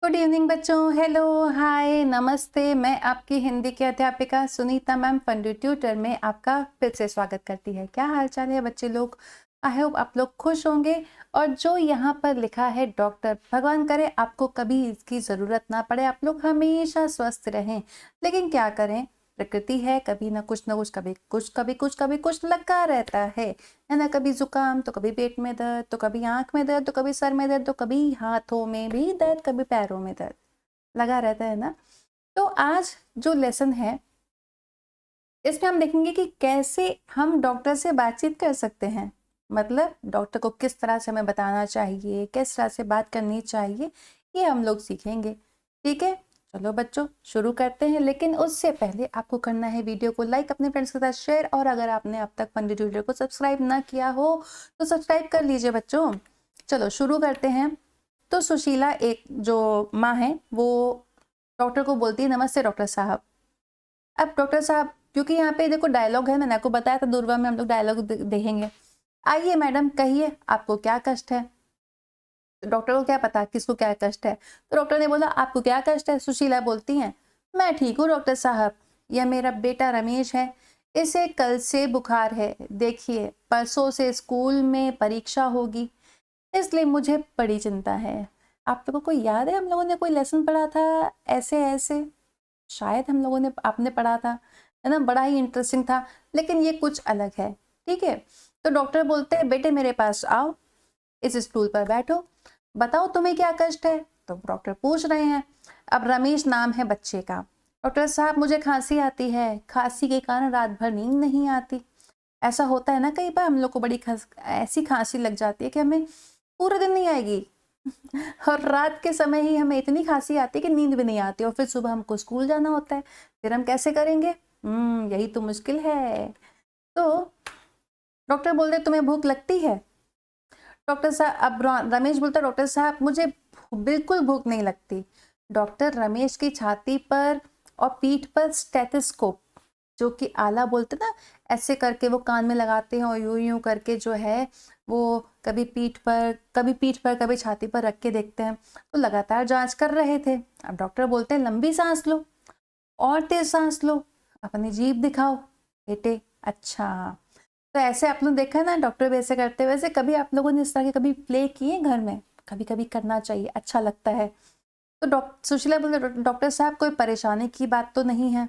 Good evening बच्चों। Hello, हाय, नमस्ते। मैं आपकी हिंदी की अध्यापिका सुनीता मैम फंडू ट्यूटर में आपका फिर से स्वागत करती है। क्या हाल चाल है बच्चे लोग? आई होप आप लोग खुश होंगे। और जो यहाँ पर लिखा है डॉक्टर, भगवान करे आपको कभी इसकी ज़रूरत ना पड़े, आप लोग हमेशा स्वस्थ रहें। लेकिन क्या करें, प्रकृति है, कभी ना कुछ, कभी कुछ लगा रहता है ना। कभी जुकाम तो कभी पेट में दर्द, तो कभी आंख में दर्द, तो कभी सर में दर्द, तो कभी हाथों में भी दर्द, कभी पैरों में दर्द लगा रहता है ना। तो आज जो लेसन है इसमें हम देखेंगे कि कैसे हम डॉक्टर से बातचीत कर सकते हैं। मतलब डॉक्टर को किस तरह से हमें बताना चाहिए, किस तरह से बात करनी चाहिए, ये हम लोग सीखेंगे। ठीक है, चलो बच्चों शुरू करते हैं। लेकिन उससे पहले आपको करना है वीडियो को लाइक, अपने फ्रेंड्स के साथ शेयर, और अगर आपने अब तक पंडित ट्यूटर को सब्सक्राइब ना किया हो तो सब्सक्राइब कर लीजिए बच्चों। चलो शुरू करते हैं। तो सुशीला, एक जो माँ है, वो डॉक्टर को बोलती है, नमस्ते डॉक्टर साहब। अब डॉक्टर साहब, क्योंकि यहाँ पे देखो डायलॉग है, मैंने आपको बताया था दूरवा में हम लोग डायलॉग देखेंगे। आइए मैडम, कहिए आपको क्या कष्ट है। तो डॉक्टर को क्या पता किसको क्या कष्ट है। तो डॉक्टर ने बोला, आपको क्या कष्ट है। सुशीला बोलती हैं, मैं ठीक हूँ डॉक्टर साहब, यह मेरा बेटा रमेश है, इसे कल से बुखार है। देखिए परसों से स्कूल में परीक्षा होगी, इसलिए मुझे बड़ी चिंता है। आप लोगों को याद है हम लोगों ने कोई लेसन पढ़ा था ऐसे ऐसे, शायद हम लोगों ने, आपने पढ़ा था, है ना। बड़ा ही इंटरेस्टिंग था, लेकिन ये कुछ अलग है। ठीक है, तो डॉक्टर बोलते हैं, बेटे मेरे पास आओ, इस स्टूल पर बैठो, बताओ तुम्हें क्या कष्ट है। तो डॉक्टर पूछ रहे हैं। अब रमेश नाम है बच्चे का। डॉक्टर साहब, मुझे खांसी आती है, खांसी के कारण रात भर नींद नहीं आती। ऐसा होता है ना, कई बार हम लोग को बड़ी ऐसी खांसी लग जाती है कि हमें पूरे दिन नहीं आएगी और रात के समय ही हमें इतनी खांसी आती है कि नींद भी नहीं आती, और फिर सुबह हमको स्कूल जाना होता है। फिर हम कैसे करेंगे? यही तो मुश्किल है। तो डॉक्टर बोलते तुम्हें भूख लगती है। डॉक्टर साहब, अब रमेश बोलता, डॉक्टर साहब मुझे बिल्कुल भूख नहीं लगती। डॉक्टर रमेश की छाती पर और पीठ पर स्टेथोस्कोप, जो कि आला बोलते ना, ऐसे करके वो कान में लगाते हैं और यूं यूं करके जो है वो कभी पीठ पर कभी छाती पर रख के देखते हैं। तो लगातार जांच कर रहे थे। अब डॉक्टर बोलते हैं, लंबी सांस लो और तेज सांस लो, अपनी जीभ दिखाओ बेटे। अच्छा, तो ऐसे आप लोग देखा है ना, डॉक्टर भी ऐसे करते हैं। वैसे कभी आप लोगों ने इस तरह के कभी प्ले किए घर में? कभी कभी करना चाहिए, अच्छा लगता है। तो डॉक्टर सुशीला बोले, डॉक्टर साहब कोई परेशानी की बात तो नहीं है।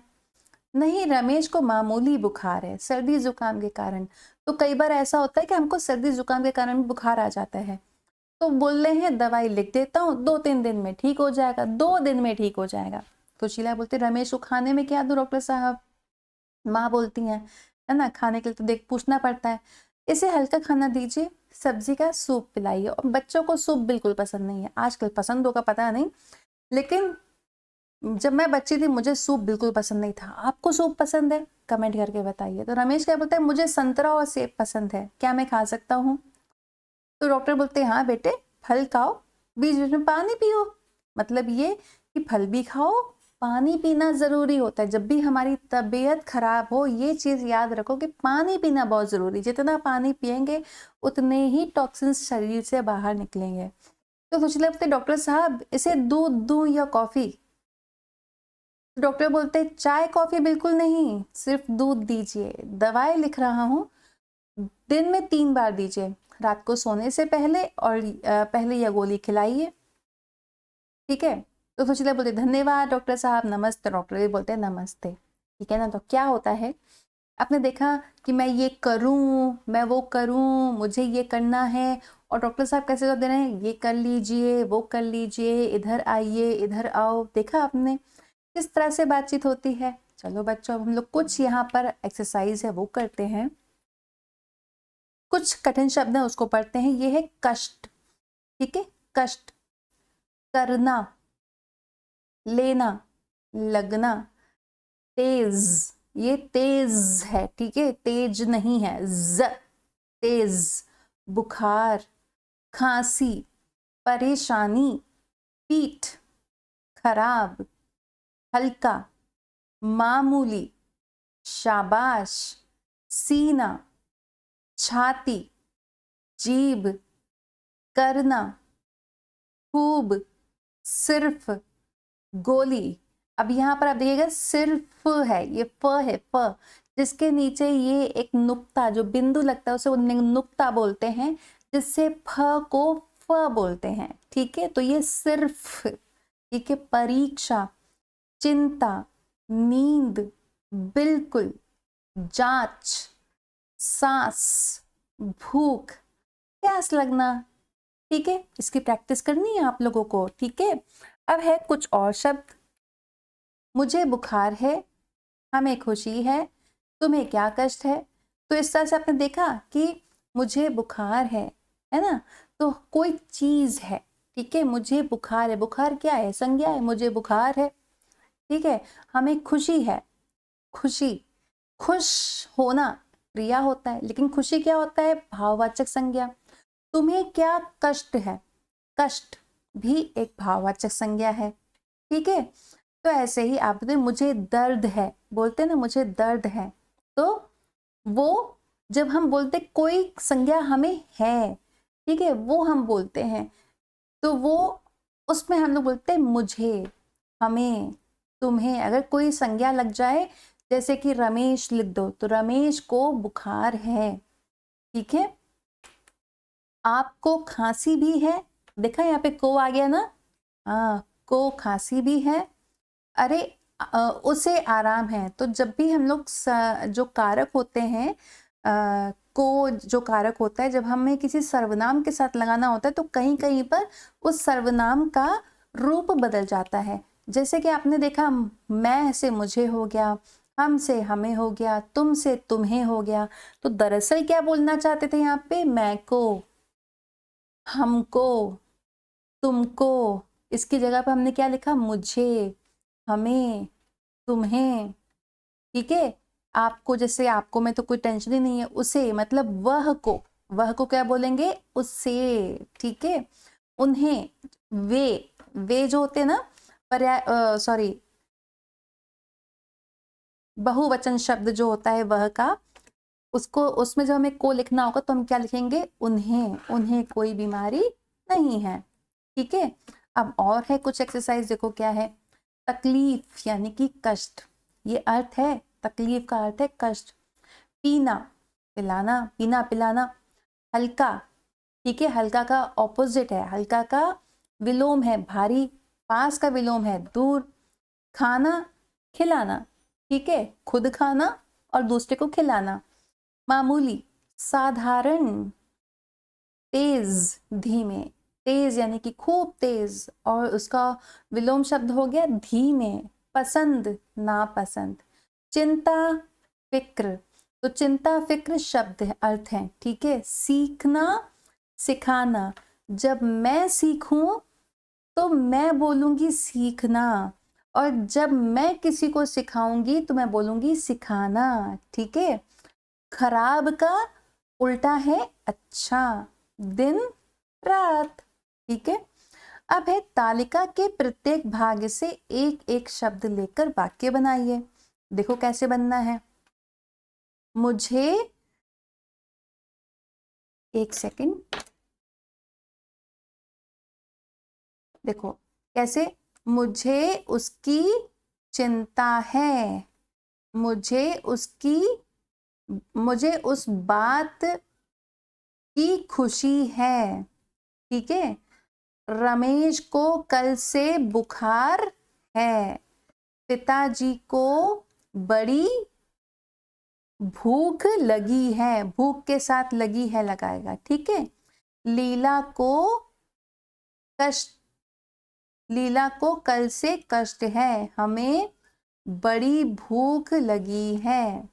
नहीं, रमेश को मामूली बुखार है, सर्दी जुकाम के कारण। तो कई बार ऐसा होता है कि हमको सर्दी जुकाम के कारण भी बुखार आ जाता है। तो बोल रहे हैं दवाई लिख देता हूँ, 2-3 दिन में ठीक हो जाएगा, 2 दिन में ठीक हो जाएगा। तो शीला बोलती, रमेश को खाने में क्या दूं डॉक्टर साहब। माँ बोलती हैं, है ना, खाने के लिए तो देख पूछना पड़ता है। इसे हल्का खाना दीजिए, सब्जी का सूप पिलाइए। और बच्चों को सूप बिल्कुल पसंद नहीं है, आजकल पसंद होगा पता नहीं, लेकिन जब मैं बच्ची थी मुझे सूप बिल्कुल पसंद नहीं था। आपको सूप पसंद है? कमेंट करके बताइए। तो रमेश क्या बोलता है, मुझे संतरा और सेब पसंद है, क्या मैं खा सकता हूँ? तो डॉक्टर बोलते हैं, हाँ बेटे, फल खाओ, बीच बीच में पानी पियो। मतलब ये कि फल भी खाओ, पानी पीना जरूरी होता है। जब भी हमारी तबीयत खराब हो, ये चीज याद रखो कि पानी पीना बहुत जरूरी। जितना पानी पियेंगे उतने ही टॉक्सिन्स शरीर से बाहर निकलेंगे। तो सोच लगते, डॉक्टर साहब इसे दूध दूं या कॉफी। डॉक्टर बोलते, चाय कॉफी बिल्कुल नहीं, सिर्फ दूध दीजिए। दवाई लिख रहा हूँ, दिन में 3 बार दीजिए, रात को सोने से पहले और पहले यह गोली खिलाइए। ठीक है। तो सुशीला बोलते, धन्यवाद डॉक्टर साहब, नमस्ते। डॉक्टर भी बोलते हैं नमस्ते। ठीक है ना। तो क्या होता है, आपने देखा कि मैं ये करूं, मैं वो करूं, मुझे ये करना है, और डॉक्टर साहब कैसे कर दे रहे हैं, ये कर लीजिए, वो कर लीजिए, इधर आइए, इधर आओ। देखा आपने किस तरह से बातचीत होती है। चलो बच्चों, अब हम लोग कुछ यहाँ पर एक्सरसाइज है वो करते हैं। कुछ कठिन शब्द है उसको पढ़ते हैं। ये है कष्ट। ठीक है, कष्ट, करना, लेना, लगना, तेज, ये तेज है, ठीक है, तेज नहीं है, तेज, बुखार, खांसी, परेशानी, पीठ, खराब, हल्का, मामूली, शाबाश, सीना, छाती, जीभ, करना, खूब, सिर्फ, गोली। अब यहाँ पर आप देखिएगा सिर्फ है, ये फ है, फ, जिसके नीचे ये एक नुक्ता जो बिंदु लगता है उसे नुक्ता बोलते हैं, जिससे फ को फ बोलते हैं। ठीक है, तो ये सिर्फ, ठीक है। परीक्षा, चिंता, नींद, बिल्कुल, जांच, सांस, भूख, प्यास लगना। ठीक है, इसकी प्रैक्टिस करनी है आप लोगों को। ठीक है, अब है कुछ और शब्द। मुझे बुखार है, हमें खुशी है, तुम्हें क्या कष्ट है। तो इस तरह से आपने देखा कि मुझे बुखार है ना, तो कोई चीज है। ठीक है, मुझे बुखार है, बुखार क्या है, संज्ञा है, मुझे बुखार है। ठीक है, हमें खुशी है, खुशी, खुश होना क्रिया होता है, लेकिन खुशी क्या होता है, भाववाचक संज्ञा। तुम्हें क्या कष्ट है, कष्ट भी एक भाववाचक संज्ञा है। ठीक है, तो ऐसे ही आप बोलते मुझे दर्द है, बोलते ना मुझे दर्द है, तो वो जब हम बोलते कोई संज्ञा हमें है, ठीक है, वो हम बोलते हैं, तो वो उसमें हम लोग बोलते हैं मुझे, हमें, तुम्हें। अगर कोई संज्ञा लग जाए, जैसे कि रमेश लिख दो, तो रमेश को बुखार है। ठीक है, आपको खांसी भी है, देखा यहाँ पे को आ गया ना, हाँ, को खांसी भी है। अरे उसे आराम है। तो जब भी हम लोग जो कारक होते हैं, को जो कारक होता है, जब हमें किसी सर्वनाम के साथ लगाना होता है, तो कहीं कहीं पर उस सर्वनाम का रूप बदल जाता है। जैसे कि आपने देखा, मैं से मुझे हो गया, हम से हमें हो गया, तुम से तुम्हें हो गया। तो दरअसल क्या बोलना चाहते थे यहाँ पे, मैं को, हमको, तुमको। इसकी जगह पर हमने क्या लिखा, मुझे, हमें, तुम्हें। ठीक है, आपको, जैसे आपको में तो कोई टेंशन ही नहीं है, उसे मतलब वह को क्या बोलेंगे, उससे। ठीक है, उन्हें, वे जो होते हैं ना, पर्याय, सॉरी, बहुवचन शब्द जो होता है वह का, उसको, उसमें जब हमें को लिखना होगा तो हम क्या लिखेंगे, उन्हें, उन्हें कोई बीमारी नहीं है। ठीक है, अब और है कुछ एक्सरसाइज, देखो क्या है। तकलीफ यानी कि कष्ट, ये अर्थ है, तकलीफ का अर्थ है कष्ट। पीना, पिलाना, पीना पिलाना। हल्का, ठीक है, हल्का का ऑपोजिट है, हल्का का विलोम है भारी, पास का विलोम है दूर। खाना, खिलाना, ठीक है, खुद खाना और दूसरे को खिलाना। मामूली, साधारण। तेज, धीमे, तेज यानी कि खूब तेज, और उसका विलोम शब्द हो गया धीमे। पसंद, नापसंद। चिंता, फिक्र, तो चिंता फिक्र शब्द है, अर्थ है। ठीक है, सीखना, सिखाना। जब मैं सीखूं तो मैं बोलूंगी सीखना, और जब मैं किसी को सिखाऊंगी तो मैं बोलूंगी सिखाना। ठीक है, खराब का उल्टा है अच्छा, दिन रात। ठीक है, अब है तालिका के प्रत्येक भाग से एक एक शब्द लेकर वाक्य बनाइए। देखो कैसे बनना है। मुझे, एक सेकंड, देखो कैसे, मुझे उसकी चिंता है, मुझे उसकी, मुझे उस बात की खुशी है। ठीक है, रमेश को कल से बुखार है, पिताजी को बड़ी भूख लगी है, भूख के साथ लगी है लगाएगा। ठीक है, लीला को कष्ट, लीला को कल से कष्ट है, हमें बड़ी भूख लगी है।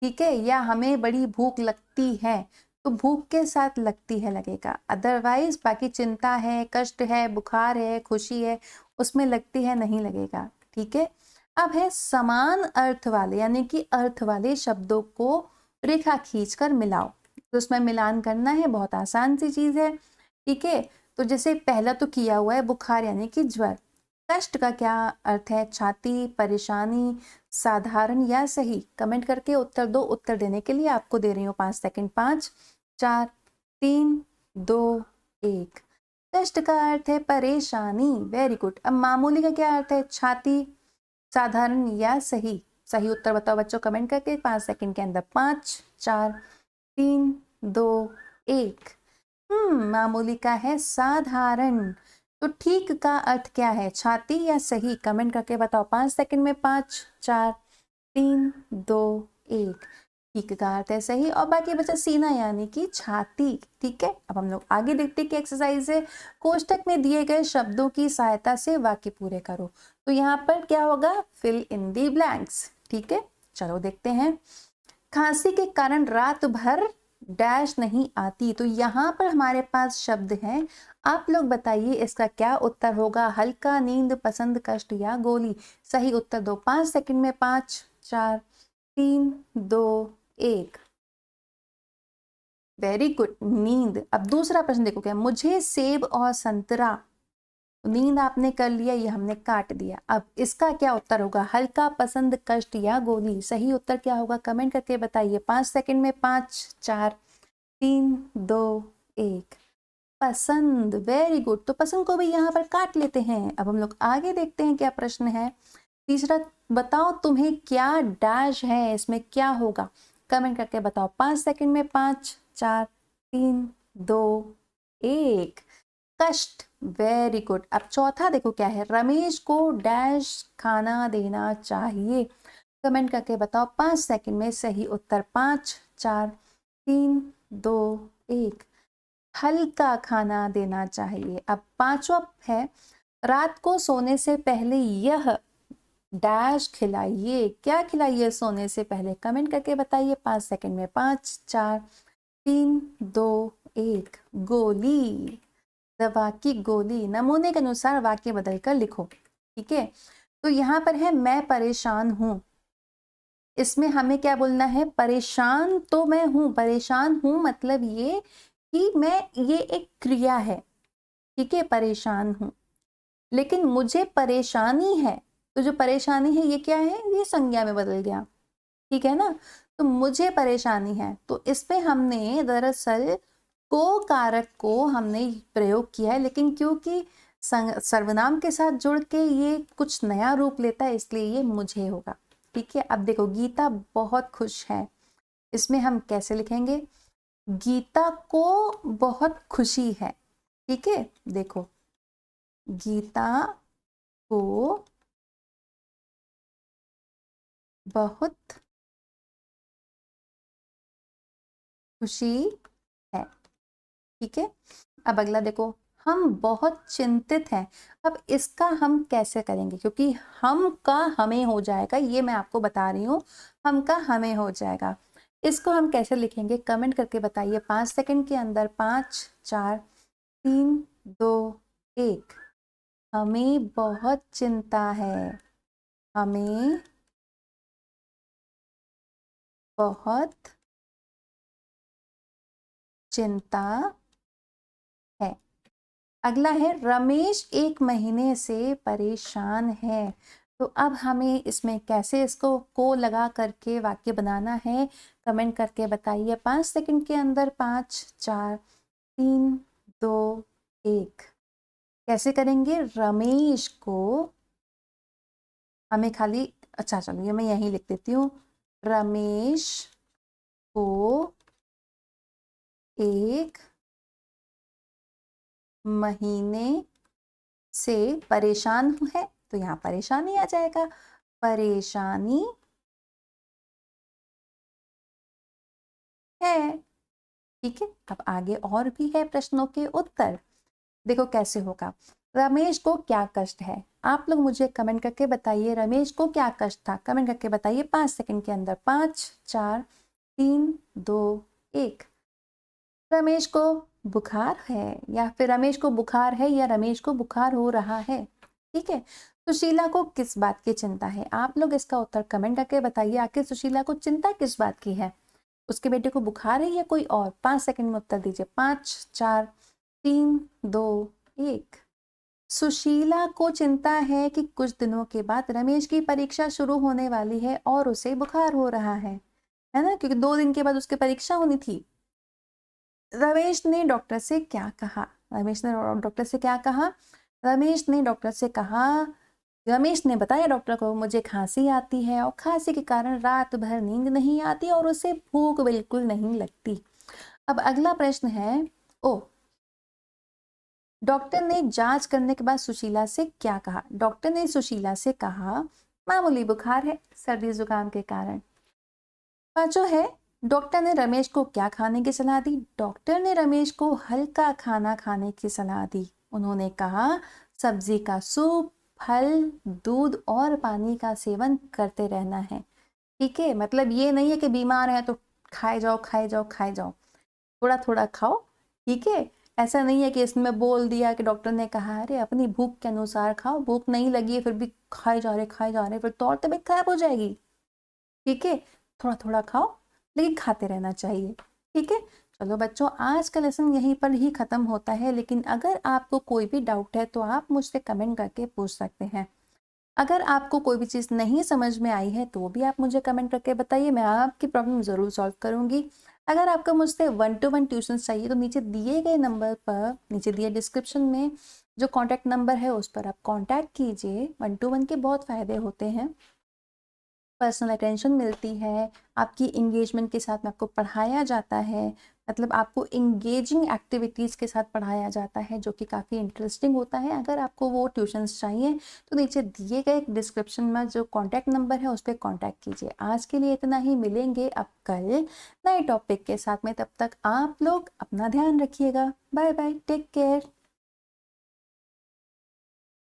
ठीक है, या हमें बड़ी भूख लगती है, तो भूख के साथ लगती है लगेगा। अदरवाइज बाकी चिंता है, कष्ट है, बुखार है, खुशी है, उसमें लगती है नहीं लगेगा। ठीक है, अब है समान अर्थ वाले यानी कि अर्थ वाले शब्दों को रेखा खींचकर मिलाओ। तो उसमें मिलान करना है, बहुत आसान सी चीज है। ठीक है, तो जैसे पहला तो किया हुआ है, बुखार यानी कि ज्वर। कष्ट का क्या अर्थ है, छाती, परेशानी, साधारण या सही। कमेंट करके उत्तर दो। उत्तर देने के लिए आपको दे रही हूँ 5 सेकंड। 5, 4, 3, 2, 1। कष्ट का अर्थ है परेशानी। Very good. अब मामूली का क्या अर्थ है? छाती, साधारण या सही? सही उत्तर बताओ बच्चों कमेंट करके 5 सेकंड के अंदर। 5 4 3 2 1। मामूली का है साधारण। तो ठीक का अर्थ क्या है? छाती या सही? कमेंट करके बताओ 5 सेकंड में। 5 4 3 2 1। ठीक का अर्थ है सही। और बाकी बचा सीना यानी कि छाती। ठीक है, अब हम लोग आगे देखते हैं कि एक्सरसाइज है। कोष्टक में दिए गए शब्दों की सहायता से वाक्य पूरे करो। तो यहाँ पर क्या होगा? Fill in the blanks. ठीक है, चलो देखते हैं। खांसी के कारण रात भर डैश नहीं आती। तो यहाँ पर हमारे पास शब्द हैं। आप लोग बताइए इसका क्या उत्तर होगा? हल्का, नींद, पसंद, कष्ट या गोली? सही उत्तर दो 5 सेकंड में। 5 4 3 2 1। वेरी गुड, नींद। अब दूसरा प्रश्न देखो क्या? मुझे सेब और संतरा। नींद आपने कर लिया, ये हमने काट दिया। अब इसका क्या उत्तर होगा? हल्का, पसंद, कष्ट या गोली? सही उत्तर क्या होगा? कमेंट करके बताइए 5 सेकंड में। 5 4 3 2 1। पसंद। Very good. तो पसंद को भी यहाँ पर काट लेते हैं। अब हम लोग आगे देखते हैं क्या प्रश्न है। तीसरा, बताओ तुम्हें क्या डैश है, इसमें क्या होगा? कमेंट करके बताओ 5 सेकंड में। 5 4 3 2 1। कष्ट। Very good. अब चौथा देखो क्या है? रमेश को डैश खाना देना चाहिए। कमेंट करके बताओ 5 सेकंड में। सही उत्तर 5 4 3 2 1। हल्का खाना देना चाहिए। अब पांचवा है, रात को सोने से पहले यह डैश खिलाइए। क्या खिलाइए सोने से पहले? कमेंट करके बताइए 5 सेकंड में। 5 4 3 2 1। गोली। दवा की गोली। नमूने के अनुसार वाक्य बदलकर लिखो। ठीक है, तो यहाँ पर है मैं परेशान हूं। इसमें हमें क्या बोलना है? परेशान तो मैं हूं। परेशान हूं मतलब ये कि ये एक क्रिया है। ठीक है, परेशान हूं। लेकिन मुझे परेशानी है, तो जो परेशानी है ये क्या है? ये संज्ञा में बदल गया। ठीक है ना? तो मुझे परेशानी है, तो इस पे हमने दरअसल को कारक को हमने प्रयोग किया है, लेकिन क्योंकि सर्वनाम के साथ जुड़ के ये कुछ नया रूप लेता है, इसलिए ये मुझे होगा। ठीक है, अब देखो गीता बहुत खुश है। इसमें हम कैसे लिखेंगे? गीता को बहुत खुशी है। ठीक है, देखो गीता को बहुत खुशी है। ठीक है, अब अगला देखो, हम बहुत चिंतित हैं। अब इसका हम कैसे करेंगे? क्योंकि हम का हमें हो जाएगा, ये मैं आपको बता रही हूँ। हम का हमें हो जाएगा। इसको हम कैसे लिखेंगे? कमेंट करके बताइए 5 सेकंड के अंदर। 5 4 3 2 1। हमें बहुत चिंता है। हमें बहुत चिंता है। अगला है, रमेश 1 महीने से परेशान है। तो अब हमें इसमें कैसे इसको को लगा करके वाक्य बनाना है? कमेंट करके बताइए 5 सेकंड के अंदर। 5 4 3 2 1। कैसे करेंगे? रमेश को हमें खाली, अच्छा चलो ये मैं यहीं लिख देती हूँ। रमेश को 1 महीने से परेशान है, तो यहाँ परेशानी आ जाएगा। परेशानी है। ठीक है, अब आगे और भी है प्रश्नों के उत्तर। देखो कैसे होगा। रमेश को क्या कष्ट है? आप लोग मुझे कमेंट करके बताइए रमेश को क्या कष्ट था। कमेंट करके बताइए 5 सेकंड के अंदर। 5 4 3 2 1। रमेश को बुखार है, या फिर रमेश को बुखार है, या रमेश को बुखार हो रहा है। ठीक है, सुशीला को किस बात की चिंता है? आप लोग इसका उत्तर कमेंट करके बताइए। आखिर सुशीला को चिंता किस बात की है? उसके बेटे को बुखार है या कोई और? 5 सेकंड में उत्तर दीजिए। 5 4 3 2 1। सुशीला को चिंता है कि कुछ दिनों के बाद रमेश की परीक्षा शुरू होने वाली है और उसे बुखार हो रहा है ना? क्योंकि 2 दिन के बाद उसकी परीक्षा होनी थी। रमेश ने डॉक्टर से क्या कहा? रमेश ने डॉक्टर से क्या कहा? रमेश ने डॉक्टर से कहा, रमेश ने बताया डॉक्टर को, मुझे खांसी आती है और खांसी के कारण रात भर नींद नहीं आती और उसे भूख बिल्कुल नहीं लगती। अब अगला प्रश्न है, ओ डॉक्टर ने जांच करने के बाद सुशीला से क्या कहा? डॉक्टर ने सुशीला से कहा, मामूली बुखार है सर्दी जुकाम के कारण। पांचों है, डॉक्टर ने रमेश को क्या खाने की सलाह दी? डॉक्टर ने रमेश को हल्का खाना खाने की सलाह दी। उन्होंने कहा सब्जी का सूप, फल, दूध और पानी का सेवन करते रहना है। ठीक है, मतलब ये नहीं है कि बीमार है तो खाए जाओ खाए जाओ खाए जाओ, थोड़ा थोड़ा खाओ। ठीक है, ऐसा नहीं है कि इसमें बोल दिया कि डॉक्टर ने कहा अरे अपनी भूख के अनुसार खाओ, भूख नहीं लगी है फिर भी खाए जा रहे फिर तो और तबीयत खराब हो जाएगी। ठीक है, थोड़ा थोड़ा खाओ लेकिन खाते रहना चाहिए। ठीक है, चलो बच्चों, आज का लेसन यहीं पर ही खत्म होता है, लेकिन अगर आपको कोई भी डाउट है तो आप मुझसे कमेंट करके पूछ सकते हैं। अगर आपको कोई भी चीज़ नहीं समझ में आई है तो भी आप मुझे कमेंट करके बताइए, मैं आपकी प्रॉब्लम ज़रूर सॉल्व करूंगी। अगर आपको मुझसे 1-to-1 ट्यूशन चाहिए तो नीचे दिए गए नंबर पर, नीचे दिए डिस्क्रिप्शन में जो कॉन्टैक्ट नंबर है उस पर आप कॉन्टैक्ट कीजिए। 1-to-1 के बहुत फ़ायदे होते हैं, पर्सनल अटेंशन मिलती है, आपकी इंगेजमेंट के साथ में आपको पढ़ाया जाता है, मतलब आपको इंगेजिंग एक्टिविटीज़ के साथ पढ़ाया जाता है जो कि काफ़ी इंटरेस्टिंग होता है। अगर आपको वो ट्यूशन्स चाहिए तो नीचे दिए गए डिस्क्रिप्शन में जो कॉन्टैक्ट नंबर है उस पर कॉन्टैक्ट कीजिए। आज के लिए इतना ही, मिलेंगे अब कल नए टॉपिक के साथ में, तब तक आप लोग अपना ध्यान रखिएगा। Bye bye, take care.